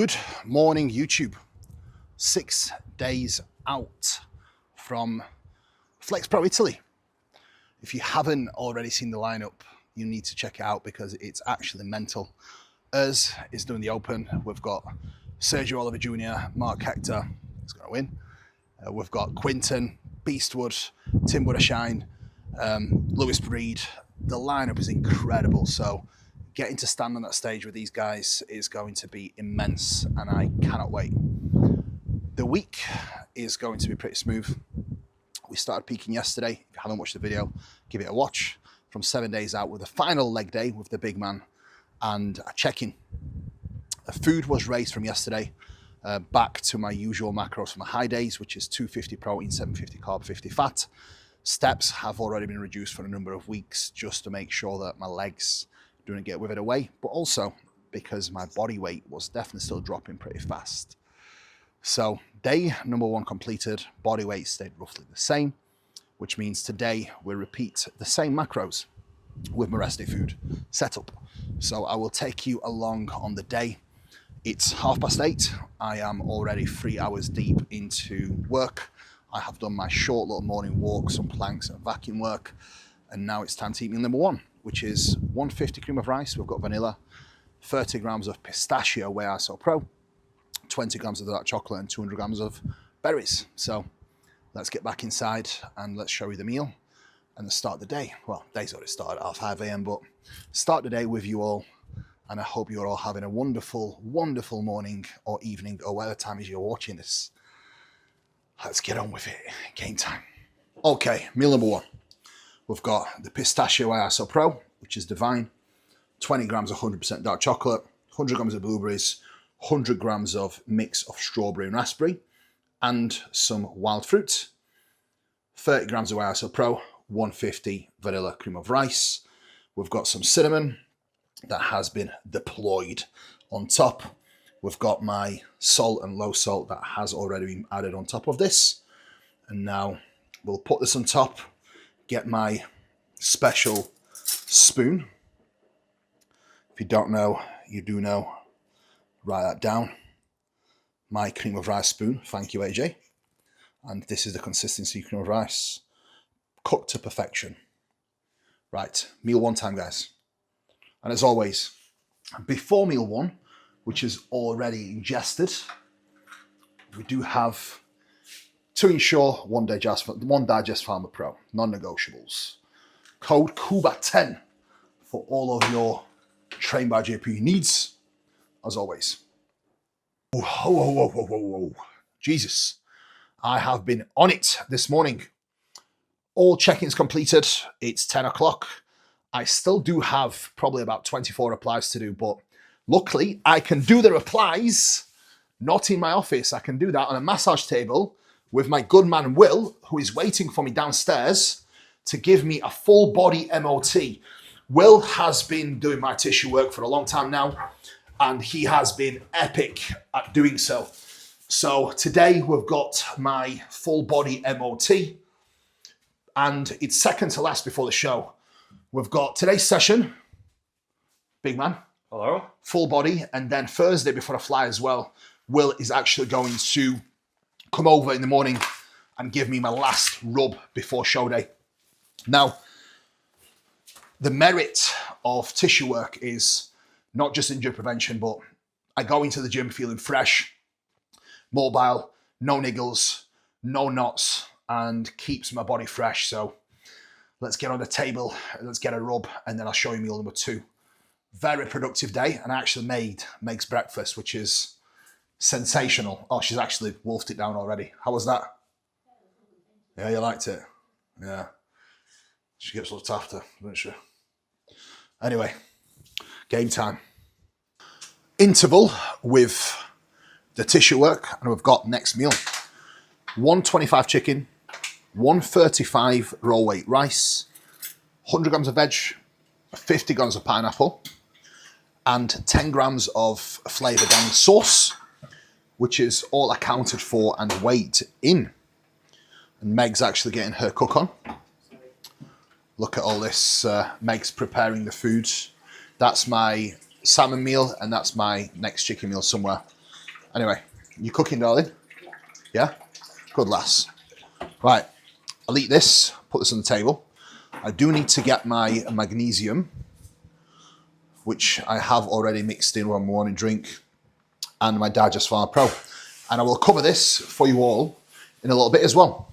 Good morning, YouTube. 6 days out from Flex Pro Italy. If you haven't already seen the lineup, you need to check it out because it's actually mental. Us is doing the open. We've got Sergio Oliver Jr., Mark Hector is going to win. We've got Quinton, Beastwood, Tim Woodershine, Lewis Breed. The lineup is incredible. So getting to stand on that stage with these guys is going to be immense, and I cannot wait. The week is going to be pretty smooth. We started peaking yesterday. If you haven't watched the video, give it a watch. From 7 days out with the final leg day with the big man and a check-in. The food was raised from yesterday back to my usual macros for my high days, which is 250 protein, 750 carb, 50 fat. Steps have already been reduced for a number of weeks just to make sure that my legs don't get withered away, but also because my body weight was definitely still dropping pretty fast. So day number one completed, body weight stayed roughly the same, which means today we'll repeat the same macros with my rest day food setup. So I will take you along on the day. It's 8:30. I am already 3 hours deep into work. I have done my short little morning walk, some planks and vacuum work, and now it's time to eat meal number one, which is 150 cream of rice. We've got vanilla, 30 grams of pistachio whey ISO Pro, 20 grams of dark chocolate, and 200 grams of berries. So let's get back inside and let's show you the meal and the start of the day. Well, day's already started at 5 a.m, but start the day with you all. And I hope you're all having a wonderful, wonderful morning or evening or whatever time is you're watching this. Let's get on with it. Game time. Okay, meal number one. We've got the pistachio ISO Pro, which is divine. 20 grams of 100% dark chocolate, 100 grams of blueberries, 100 grams of mix of strawberry and raspberry, and some wild fruit. 30 grams of ISO Pro, 150 vanilla cream of rice. We've got some cinnamon that has been deployed on top. We've got my salt and low salt that has already been added on top of this. And now we'll put this on top, get my special spoon. If you don't know, you do know. Write that down. My cream of rice spoon. Thank you, AJ. And this is the consistency of cream of rice. Cooked to perfection. Right, meal one time, guys. And as always, before meal one, which is already ingested, we do have to ensure one digest Farmer Pro, non-negotiables. Code Kuba10 for all of your Train by JP needs, as always. Whoa. Jesus, I have been on it this morning. All check-ins completed. It's 10 o'clock. I still do have probably about 24 replies to do, but luckily I can do the replies not in my office. I can do that on a massage table with my good man Will, who is waiting for me downstairs to give me a full body MOT. Will has been doing my tissue work for a long time now, and he has been epic at doing so. So today we've got my full body MOT, and it's second to last before the show. We've got today's session, big man. Hello. Full body, and then Thursday before I fly as well, Will is actually going to come over in the morning and give me my last rub before show day. Now, the merit of tissue work is not just injury prevention, but I go into the gym feeling fresh, mobile, no niggles, no knots, and keeps my body fresh. So let's get on the table, let's get a rub, and then I'll show you meal number two. Very productive day, and I actually made Meg's breakfast, which is sensational. Oh, she's actually wolfed it down already. How was that? Yeah, you liked it? Yeah. She gets looked after, doesn't she? Anyway, game time. Interval with the tissue work, and we've got next meal. 125 chicken, 135 raw weight rice, 100 grams of veg, 50 grams of pineapple, and 10 grams of Flavor Gang sauce, which is all accounted for and weighed in. And Meg's actually getting her cook on. Look at all this. Meg's preparing the food. That's my salmon meal, and that's my next chicken meal somewhere. Anyway, you cooking, darling? Yeah? Good lass. Right, I'll eat this, put this on the table. I do need to get my magnesium, which I have already mixed in with my morning drink, and my Digest Farm Pro. And I will cover this for you all in a little bit as well.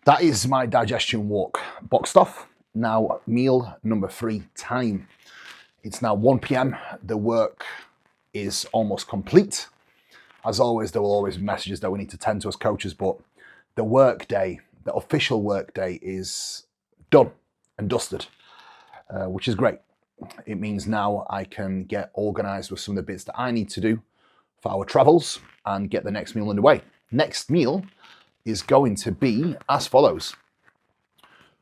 That is my digestion walk boxed off. Now, meal number 3 time. It's now 1 p.m. The work is almost complete. As always, there will always be messages that we need to tend to as coaches, but the work day, the official work day is done and dusted, which is great. It means now I can get organized with some of the bits that I need to do for our travels and get the next meal underway. Next meal is going to be as follows: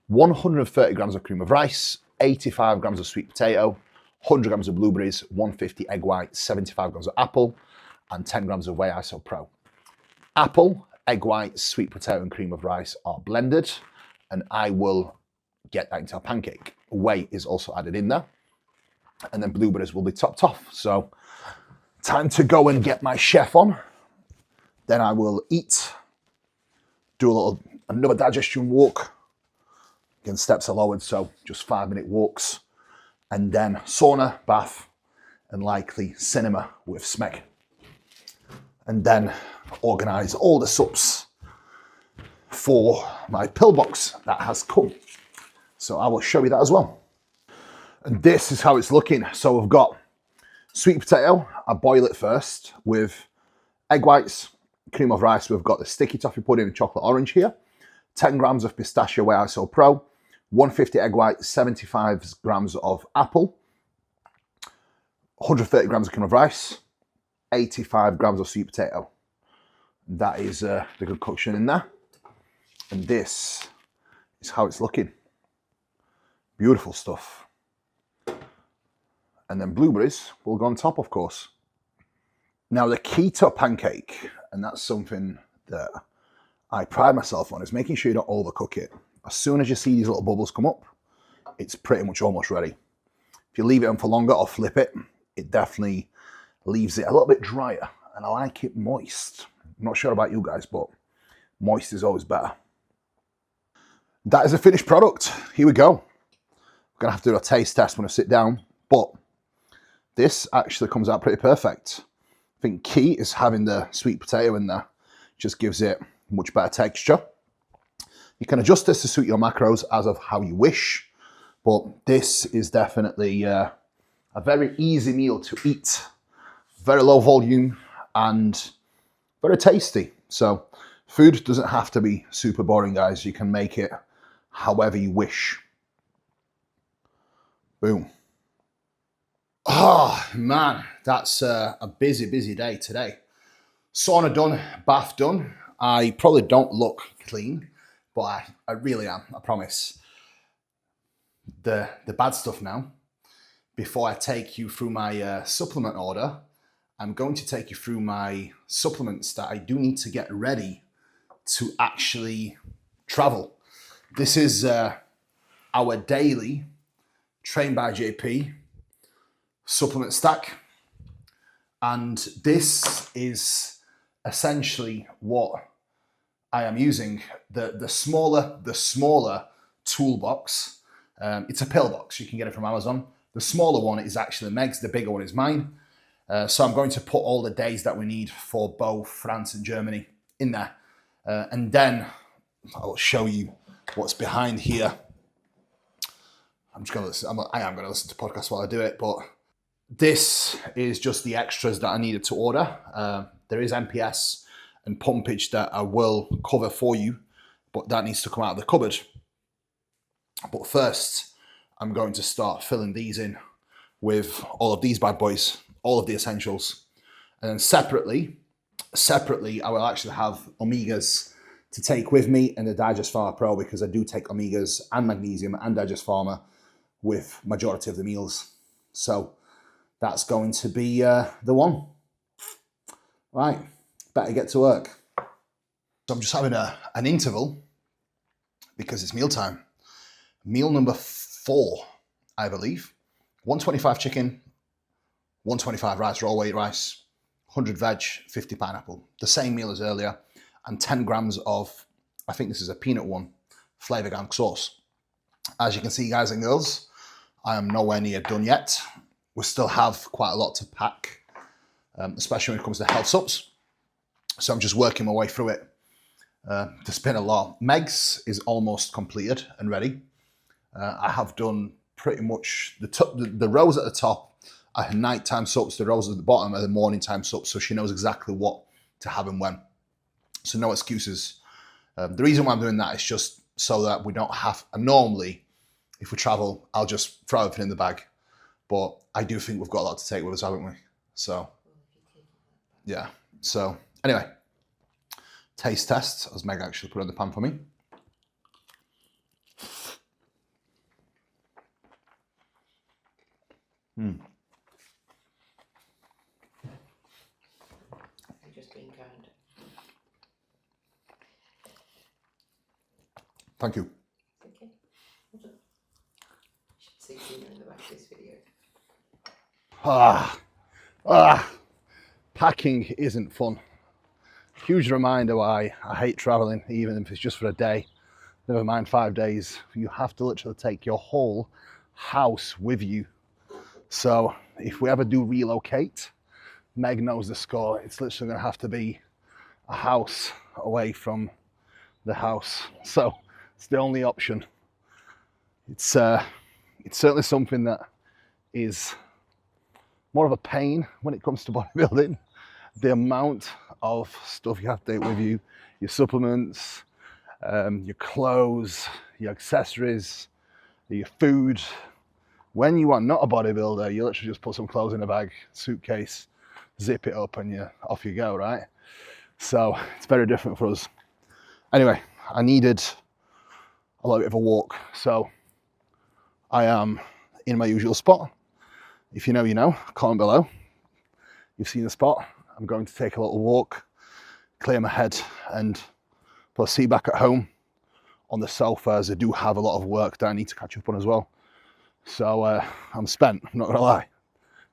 130 grams of cream of rice, 85 grams of sweet potato, 100 grams of blueberries, 150 egg whites, 75 grams of apple, and 10 grams of Whey Iso Pro. Apple, egg whites, sweet potato, and cream of rice are blended, and I will get that into a pancake. Whey is also added in there, and then blueberries will be topped off. So, time to go and get my chef on. Then I will eat, do another digestion walk. Again, steps are lowered, so just 5-minute walks, and then sauna, bath, and likely cinema with Smeg. And then organise all the sups for my pillbox that has come. So I will show you that as well. And this is how it's looking. So we've got sweet potato. I boil it first with egg whites, cream of rice. We've got the sticky toffee pudding and chocolate orange here. 10 grams of pistachio Whey Iso Pro. 150 egg whites, 75 grams of apple. 130 grams of cream of rice. 85 grams of sweet potato. That is the concoction in there. And this is how it's looking. Beautiful stuff. And then blueberries will go on top, of course. Now, the key to a pancake, and that's something that I pride myself on, is making sure you don't overcook it. As soon as you see these little bubbles come up, it's pretty much almost ready. If you leave it on for longer or flip it, it definitely leaves it a little bit drier, and I like it moist. I'm not sure about you guys, but moist is always better. That is a finished product. Here we go. I'm gonna have to do a taste test when I sit down, but this actually comes out pretty perfect. I think key is having the sweet potato in there. Just gives it much better texture. You can adjust this to suit your macros as of how you wish, but this is definitely a very easy meal to eat. Very low volume and very tasty. So food doesn't have to be super boring, guys. You can make it however you wish. Boom. Oh man, that's a busy day today. Sauna done, bath done. I probably don't look clean, but I really am, I promise. The bad stuff now, before I take you through my supplement order, I'm going to take you through my supplements that I do need to get ready to actually travel. This is our daily Train by JP supplement stack. And this is essentially what I am using. The smaller toolbox. It's a pill box. You can get it from Amazon. The smaller one is actually Meg's. The bigger one is mine. So I'm going to put all the days that we need for both France and Germany in there. And then I'll show you what's behind here. I am going to listen to podcasts while I do it, but this is just the extras that I needed to order. There is MPS and pumpage that I will cover for you, but that needs to come out of the cupboard. But first, I'm going to start filling these in with all of these bad boys, all of the essentials. And then separately, I will actually have omegas to take with me and the Digest Pharma Pro, because I do take omegas and magnesium and Digest Pharma with majority of the meals. So that's going to be the one. Right, better get to work. So I'm just having an interval because it's mealtime. Meal number 4, I believe. 125 chicken, 125 rice, raw weight rice, 100 veg, 50 pineapple. The same meal as earlier, and 10 grams of, I think this is a peanut one, flavor gang sauce. As you can see, guys and girls, I am nowhere near done yet. We still have quite a lot to pack, especially when it comes to health subs. So I'm just working my way through it. There's been a lot. Meg's is almost completed and ready. I have done pretty much the rows at the top are her nighttime sups, the rows at the bottom are the morning time sups, so she knows exactly what to have and when. So no excuses. The reason why I'm doing that is just so that we don't have, and normally if we travel, I'll just throw everything in the bag. But I do think we've got a lot to take with us, haven't we? So, yeah. So, anyway, taste test, as Meg actually put it in the pan for me. Just being kind. Thank you. Okay. Well done. You should see Tina in the back of this video. Packing isn't fun. Huge reminder why I hate traveling, even if it's just for a day. Never mind 5 days. You have to literally take your whole house with you. So if we ever do relocate, Meg knows the score. It's literally going to have to be a house away from the house. So it's the only option. It's certainly something that is more of a pain when it comes to bodybuilding. The amount of stuff you have to take with you, your supplements, your clothes, your accessories, your food. When you are not a bodybuilder, you literally just put some clothes in a bag, suitcase, zip it up, and off you go, right? So it's very different for us. Anyway, I needed a little bit of a walk, so I am in my usual spot. If you know, you know. Comment below. You've seen the spot. I'm going to take a little walk, clear my head, and plus see back at home on the sofa, as I do have a lot of work that I need to catch up on as well. So I'm spent, I'm not gonna lie.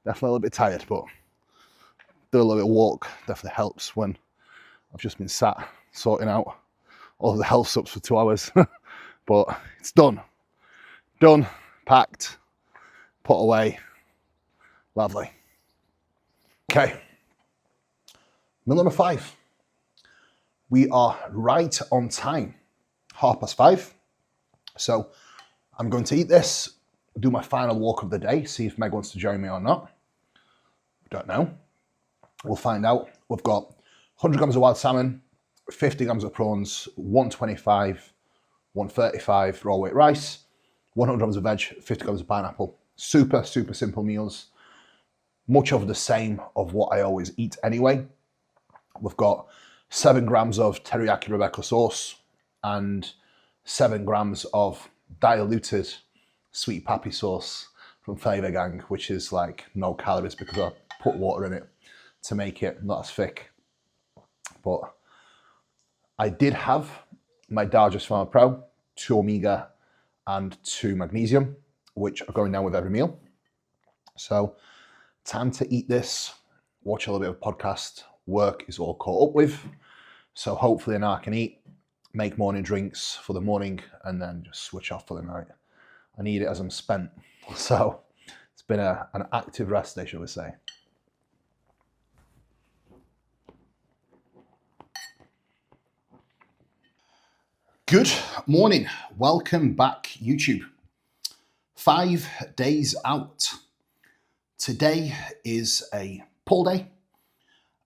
Definitely a little bit tired, but do a little bit of walk definitely helps when I've just been sat sorting out all of the health subs for 2 hours. But it's done, packed, put away, lovely. Okay, meal number 5. We are right on time, 5:30. So I'm going to eat this, do my final walk of the day, see if Meg wants to join me or not. Don't know. We'll find out. We've got 100 grams of wild salmon, 50 grams of prawns, 125, 135 raw weight rice, 100 grams of veg, 50 grams of pineapple. Super, super simple meals. Much of the same of what I always eat anyway. We've got 7 grams of teriyaki Rebecca sauce and 7 grams of diluted sweet pappy sauce from Flavor Gang, which is like no calories because I put water in it to make it not as thick. But I did have my Digest Pharma Pro, 2 omega and 2 magnesium, which are going down with every meal. So time to eat this, watch a little bit of podcast. Work is all caught up with. So hopefully now I can eat, make morning drinks for the morning, and then just switch off for the night. I need it as I'm spent. So it's been an active rest day, shall we say. Good morning. Welcome back, YouTube. 5 days out. Today is a pull day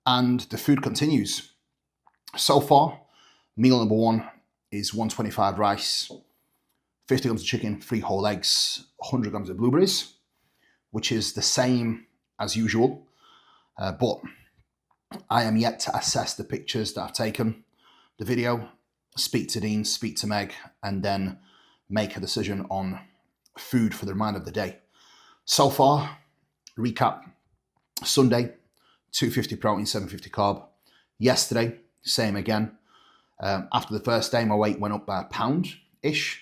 and the food continues. So far, meal number 1 is 125 rice, 50 grams of chicken, 3 whole eggs, 100 grams of blueberries, which is the same as usual. But I am yet to assess the pictures that I've taken, the video, speak to Dean, speak to Meg, and then make a decision on food for the remainder of the day. So far, recap, Sunday, 250 protein, 750 carb. Yesterday, same again. After the first day, my weight went up by a pound-ish.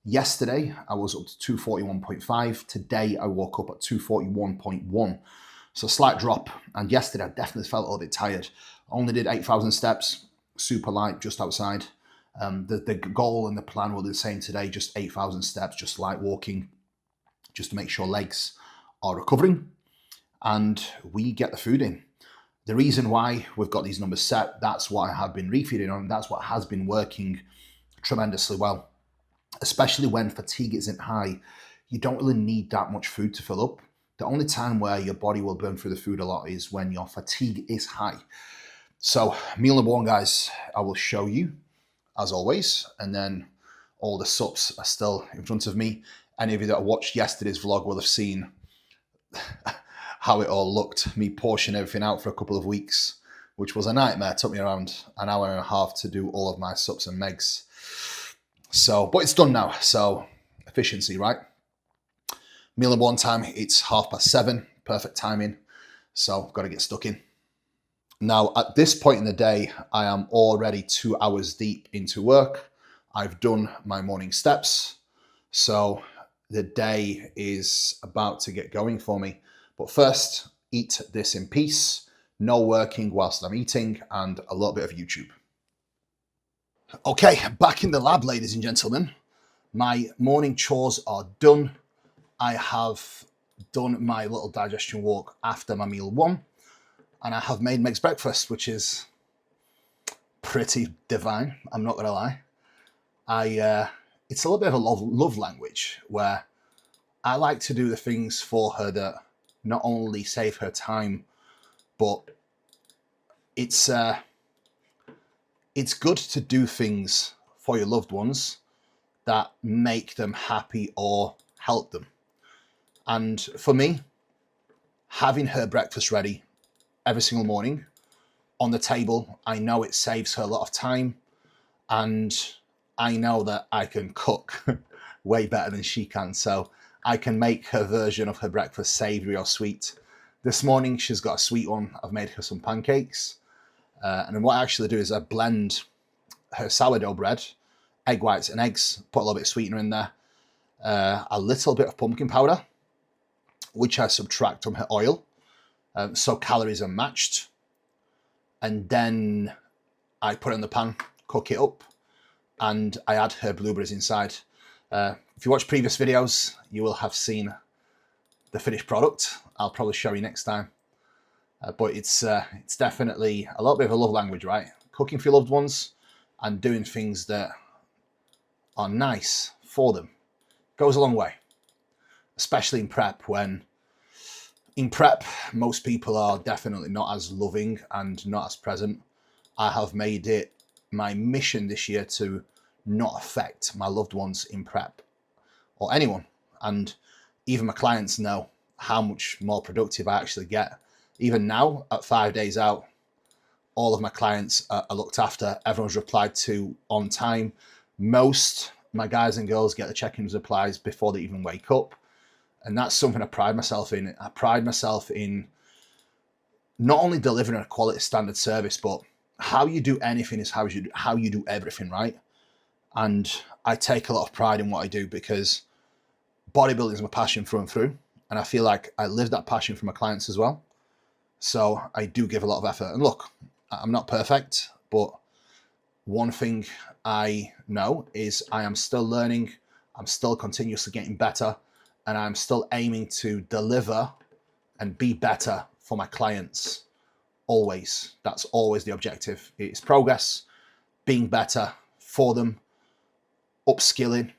Yesterday, I was up to 241.5. Today, I woke up at 241.1. So slight drop. And yesterday I definitely felt a little bit tired. Only did 8,000 steps, super light, just outside. The goal and the plan will be the same today, just 8,000 steps, just light walking, just to make sure legs are recovering and we get the food in. The reason why we've got these numbers set, that's what I have been refeeding on. That's what has been working tremendously well, especially when fatigue isn't high. You don't really need that much food to fill up. The only time where your body will burn through the food a lot is when your fatigue is high. So meal number one, guys, I will show you as always, and then all the sups are still in front of me. Any of you that watched yesterday's vlog will have seen how it all looked, me portioning everything out for a couple of weeks, which was a nightmare. It took me around an hour and a half to do all of my sups and megs. So, but it's done now, so efficiency, right? Meal number one time, it's 7:30, perfect timing. So I've got to get stuck in. Now, at this point in the day, I am already 2 hours deep into work. I've done my morning steps. So the day is about to get going for me. But first, eat this in peace. No working whilst I'm eating and a little bit of YouTube. Okay, back in the lab, ladies and gentlemen. My morning chores are done. I have done my little digestion walk after my meal one. And I have made Meg's breakfast, which is pretty divine, I'm not gonna lie. It's a little bit of a love language where I like to do the things for her that not only save her time, but it's good to do things for your loved ones that make them happy or help them. And for me, having her breakfast ready every single morning on the table, I know it saves her a lot of time, and I know that I can cook way better than she can, so I can make her version of her breakfast savoury or sweet. This morning she's got a sweet one. I've made her some pancakes, and then what I actually do is I blend her sourdough bread, egg whites and eggs, put a little bit of sweetener in there, a little bit of pumpkin powder, which I subtract from her oil, so calories are matched, and then I put it in the pan, cook it up, and I add her blueberries inside. If you watch previous videos, you will have seen the finished product. I'll probably show you next time, but it's definitely a little bit of a love language, right? Cooking for your loved ones and doing things that are nice for them goes a long way, especially in prep, when in prep, most people are definitely not as loving and not as present. I have made it my mission this year to not affect my loved ones in prep or anyone. And even my clients know how much more productive I actually get. Even now, at 5 days out, all of my clients are looked after. Everyone's replied to on time. Most my guys and girls get the check-ins replies before they even wake up. And that's something I pride myself in. I pride myself in not only delivering a quality standard service, but how you do anything is how you do everything, right? And I take a lot of pride in what I do, because bodybuilding is my passion through and through. And I feel like I live that passion for my clients as well. So I do give a lot of effort. And look, I'm not perfect, but one thing I know is I am still learning. I'm still continuously getting better. And I'm still aiming to deliver and be better for my clients. Always. That's always the objective. It's progress, being better for them, upskilling,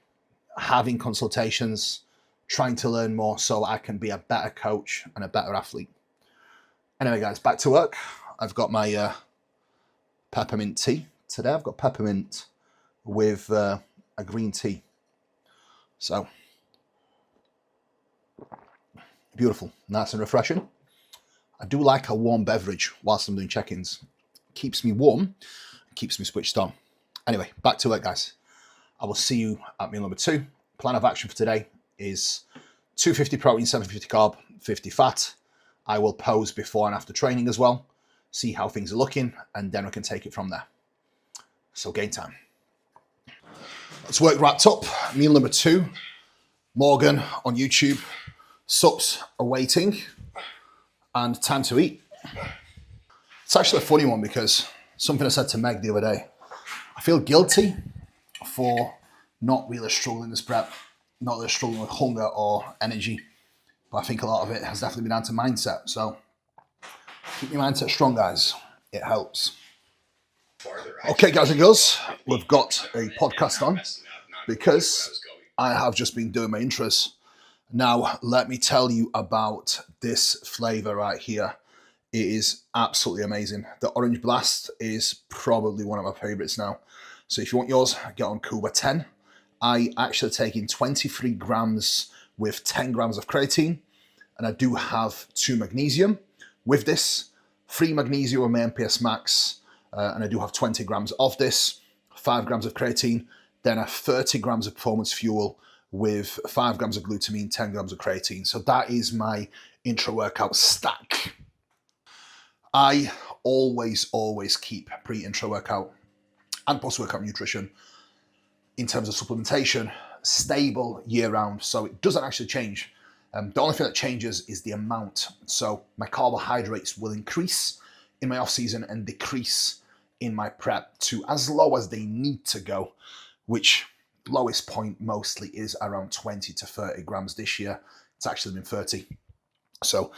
having consultations, trying to learn more so I can be a better coach and a better athlete. Anyway, guys, back to work. I've got my peppermint tea. Today I've got peppermint with a green tea. So, beautiful, nice and refreshing. I do like a warm beverage whilst I'm doing check-ins. Keeps me warm, keeps me switched on. Anyway, back to it, guys. I will see you at meal number 2. Plan of action for today is 250 protein, 750 carb, 50 fat. I will pose before and after training as well, see how things are looking, and then we can take it from there. So game time. Let's work wrapped up. Meal number 2. Morgan on YouTube. Sups are waiting. and time to eat. It's actually a funny one because something I said to Meg the other day. I feel guilty for not really struggling this prep, not really struggling with hunger or energy, but I think a lot of it has definitely been down to mindset. So keep your mindset strong, guys. It helps. Okay, guys and girls, we've got a podcast on because I have just been doing my intros. Now, let me tell you about this flavor right here. It is absolutely amazing. The Orange Blast is probably one of my favorites now. So if you want yours, get on Kuba 10. I actually take in 23 grams with 10 grams of creatine, and I do have 2 magnesium. With this, 3 magnesium with my MPS Max, and I do have 20 grams of this, 5 grams of creatine, then a 30 grams of performance fuel with 5 grams of glutamine, 10 grams of creatine. So that is my intra-workout stack. I always keep pre-intra workout and post-workout nutrition in terms of supplementation stable year-round, so it doesn't actually change. The only thing that changes is the amount. So my carbohydrates will increase in my off-season and decrease in my prep to as low as they need to go, which lowest point mostly is around 20 to 30 grams this year. It's actually been 30. So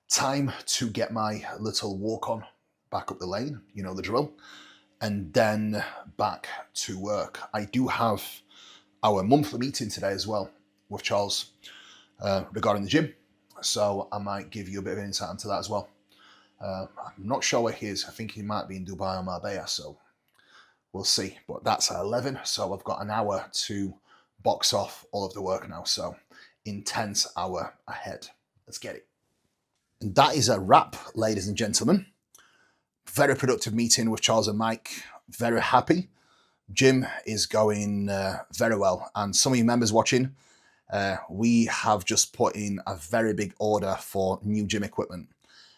time to get my little walk on back up the lane, you know the drill, and then back to work. I do have our monthly meeting today as well with Charles regarding the gym, so I might give you a bit of insight into that as well. I'm not sure where he is. I think he might be in Dubai or Marbella, so we'll see. But that's at 11, so I've got an hour to box off all of the work now, so intense hour ahead. Let's get it. And that is a wrap, ladies and gentlemen. Very productive meeting with Charles and Mike. Very happy. Gym is going very well. And some of you members watching, we have just put in a very big order for new gym equipment.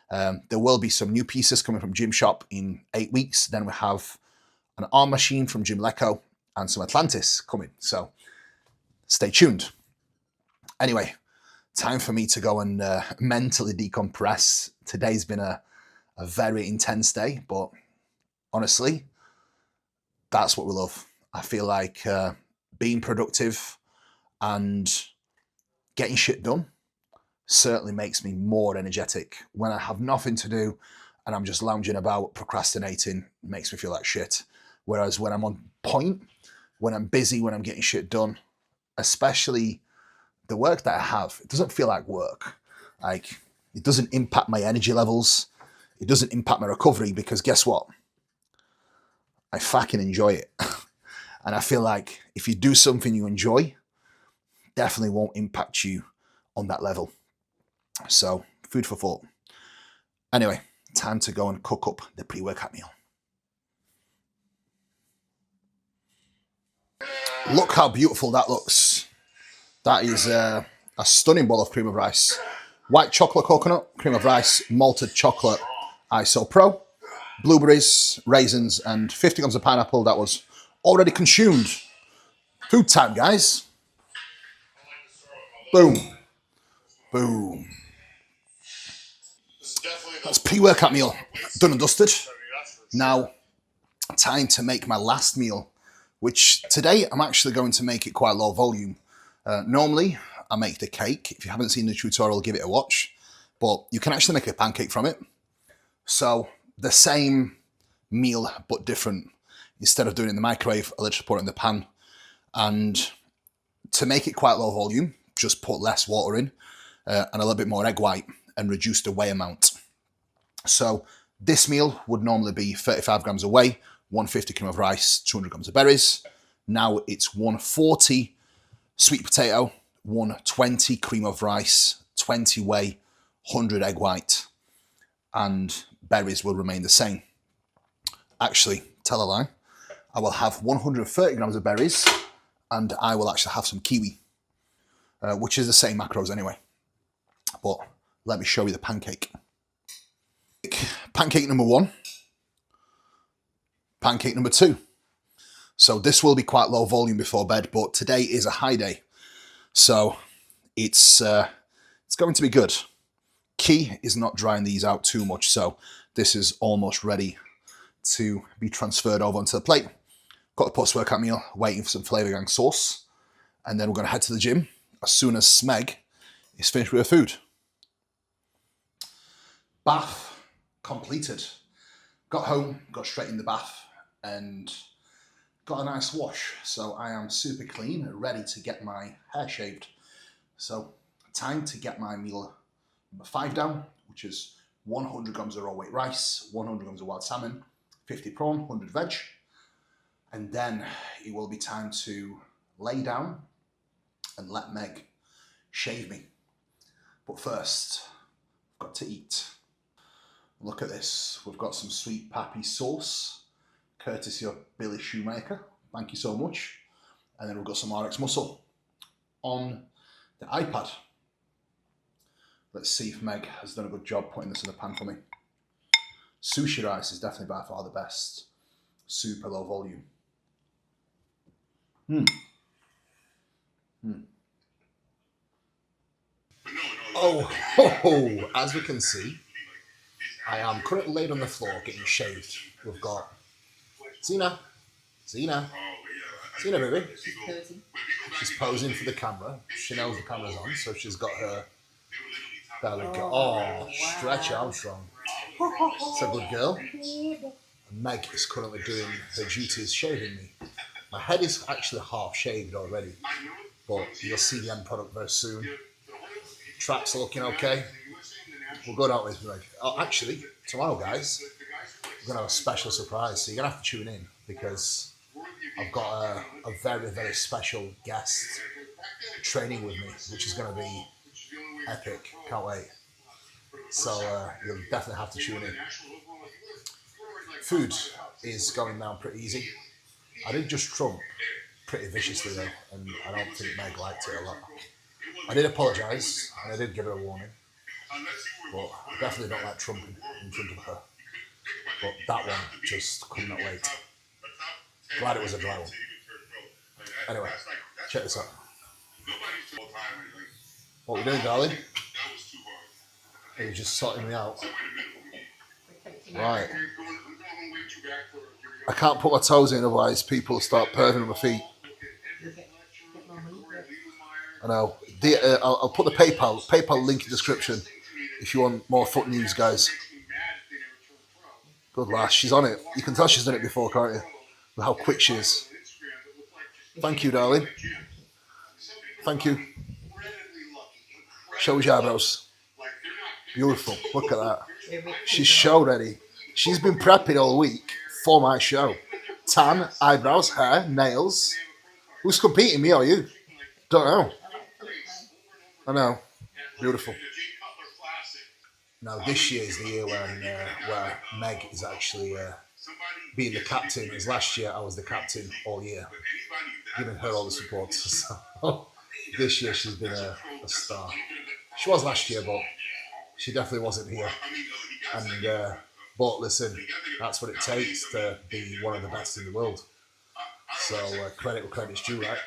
There will be some new pieces coming from Gym Shop in 8 weeks. Then we have an arm machine from Gym Leco and some Atlantis coming. So stay tuned. Anyway, time for me to go and mentally decompress. Today's been a very intense day, but honestly, that's what we love. I feel like being productive and getting shit done certainly makes me more energetic. When I have nothing to do and I'm just lounging about, procrastinating, it makes me feel like shit. Whereas when I'm on point, when I'm busy, when I'm getting shit done, especially the work that I have, it doesn't feel like work. Like, it doesn't impact my energy levels. It doesn't impact my recovery because guess what? I fucking enjoy it. And I feel like if you do something you enjoy, definitely won't impact you on that level. So, food for thought. Anyway, time to go and cook up the pre-workout meal. Look how beautiful that looks. That is a stunning bowl of cream of rice. White chocolate coconut, cream of rice, malted chocolate, ISO Pro, blueberries, raisins, and 50 grams of pineapple that was already consumed. Food time, guys. Boom. Boom. That's pre-workout meal done and dusted. Now, time to make my last meal, which today I'm actually going to make it quite low volume. Normally, I make the cake. If you haven't seen the tutorial, give it a watch. But you can actually make a pancake from it. So the same meal, but different. Instead of doing it in the microwave, I literally put it in the pan. And to make it quite low volume, just put less water in and a little bit more egg white and reduce the whey amount. So this meal would normally be 35 grams of whey, 150 cream of rice, 200 grams of berries. Now it's 140 sweet potato, 120 cream of rice, 20 whey, 100 egg white, and berries will remain the same. Actually, tell a lie, I will have 130 grams of berries and I will actually have some kiwi, which is the same macros anyway. But let me show you the pancake. Pancake number 1, pancake number 2. So this will be quite low volume before bed, but today is a high day. So it's going to be good. Key is not drying these out too much, so this is almost ready to be transferred over onto the plate. Got the post-workout meal, waiting for some Flavor Gang sauce, and then we're going to head to the gym as soon as Smeg is finished with her food. Bath completed. Got home, got straight in the bath, and got a nice wash. So I am super clean, ready to get my hair shaved. So time to get my meal number 5 down, which is 100 grams of raw weight rice, 100 grams of wild salmon, 50 prawn, 100 veg. And then it will be time to lay down and let Meg shave me. But first, I've got to eat. Look at this. We've got some sweet pappy sauce, courtesy of Billy Shoemaker. Thank you so much. And then we've got some RX muscle on the iPad. Let's see if Meg has done a good job putting this in the pan for me. Sushi rice is definitely by far the best. Super low volume. Oh, as we can see, I am currently laid on the floor getting shaved. We've got Zena, baby. She's posing for the camera. She knows the camera's on, so she's got her. There we go. Oh, stretch Armstrong. It's a good girl. And Meg is currently doing her duties shaving me. My head is actually half shaved already, but you'll see the end product very soon. Tracks are looking okay. We'll go down with Meg. Oh, actually, tomorrow, guys, we're going to have a special surprise, so you're going to have to tune in because I've got a very, very special guest training with me, which is going to be epic. Can't wait. So you'll definitely have to tune in. Food is going down pretty easy. I did just trump pretty viciously though, and I don't think Meg liked it a lot. I did apologise, and I did give her a warning, but I definitely don't like trumping in front of her. But that one just could not wait. Glad it was a dry one. Anyway, check this out. What are we doing, darling? Are you just sorting me out? Right. I can't put my toes in, otherwise people start perving on my feet. I know. I'll put the PayPal link in the description if you want more foot news, guys. Good lass, she's on it. You can tell she's done it before, can't you? With how quick she is. Thank you, darling. Thank you. Show us your eyebrows. Beautiful. Look at that. She's show ready. She's been prepping all week for my show. Tan, eyebrows, hair, nails. Who's competing, me or you? Don't know. I know. Beautiful. Now this year is the year where Meg is actually being the captain. As last year I was the captain all year, giving her all the support. So this year she's been a star. She was last year, but she definitely wasn't here. And but listen, that's what it takes to be one of the best in the world. So credit where credit's due, right?